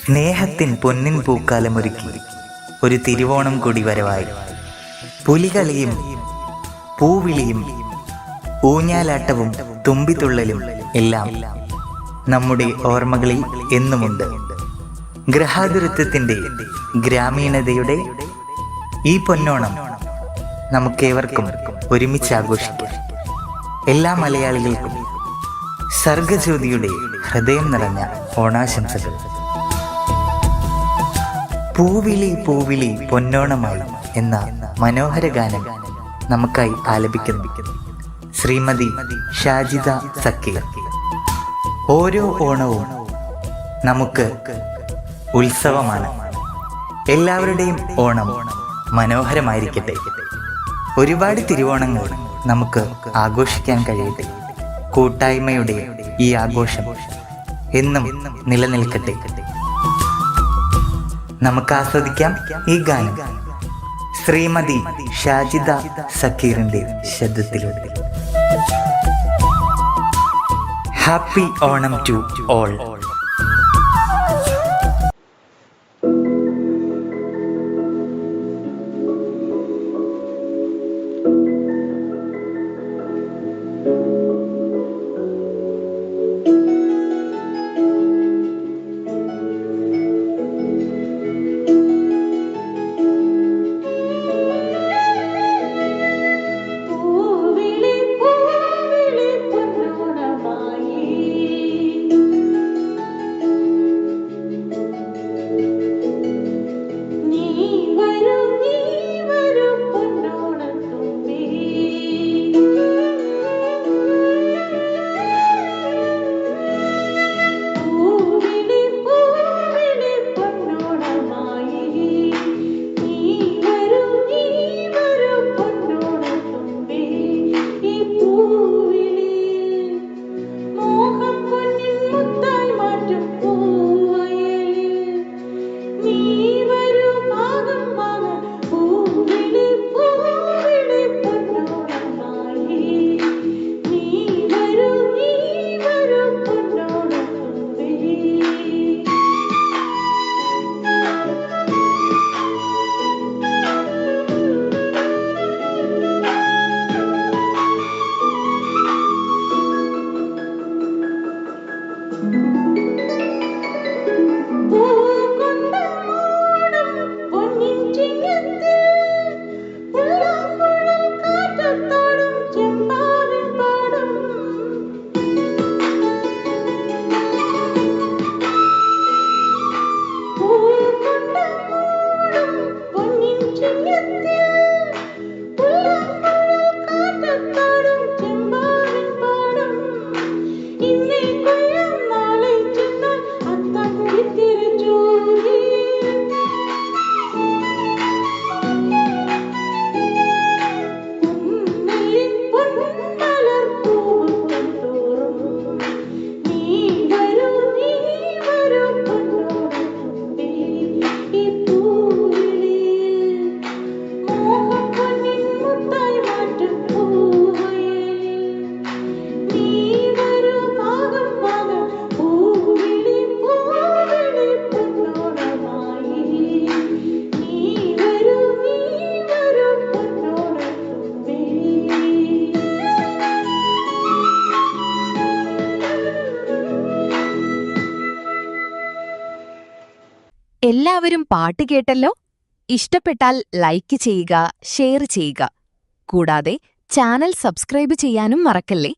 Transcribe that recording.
സ്നേഹത്തിൻ പൊന്നിൻ പൂക്കാലമൊരുക്കി ഒരു തിരുവോണം കൂടി വരവായി. പുലികളിയും പൂവിളിയും ഊഞ്ഞാലാട്ടവും തുമ്പിത്തുള്ളലും എല്ലാം നമ്മുടെ ഓർമ്മകളിൽ എന്നുമുണ്ട്. ഗൃഹാതുരത്വത്തിൻ്റെ ഗ്രാമീണതയുടെ ഈ പൊന്നോണം നമുക്കേവർക്കും ഒരുമിച്ച് ആഘോഷിക്കാം. എല്ലാ മലയാളികൾക്കും സർഗജ്യോതിയുടെ ഹൃദയം നിറഞ്ഞ ഓണാശംസകൾ. പൂവിളി പൂവിളി പൊന്നോണമായി എന്ന മനോഹര ഗാനം നമുക്കായി ആലപിക്കുന്നു ശ്രീമതി ഷാജിദ സക്കീർ. ഓരോ ഓണവും നമുക്ക് ഉത്സവമാണ്. എല്ലാവരുടെയും ഓണം മനോഹരമായിരിക്കട്ടെ. ഒരുപാട് തിരുവോണങ്ങൾ നമുക്ക് ആഘോഷിക്കാൻ കഴിയട്ടെ. കൂട്ടായ്മയുടെ ഈ ആഘോഷം എന്നും നിലനിൽക്കട്ടെ. നമുക്ക് ആസ്വദിക്കാം ഈ ഗാനം ശ്രീമതി ഷാജിദ സക്കീറിന്റെ ശബ്ദത്തിലൂടെ. Happy Onam to all. എല്ലാവരും പാട്ട് കേട്ടല്ലോ. ഇഷ്ടപ്പെട്ടാൽ ലൈക്ക് ചെയ്യുക, ഷെയർ ചെയ്യുക. കൂടാതെ ചാനൽ സബ്സ്ക്രൈബ് ചെയ്യാനും മറക്കല്ലേ.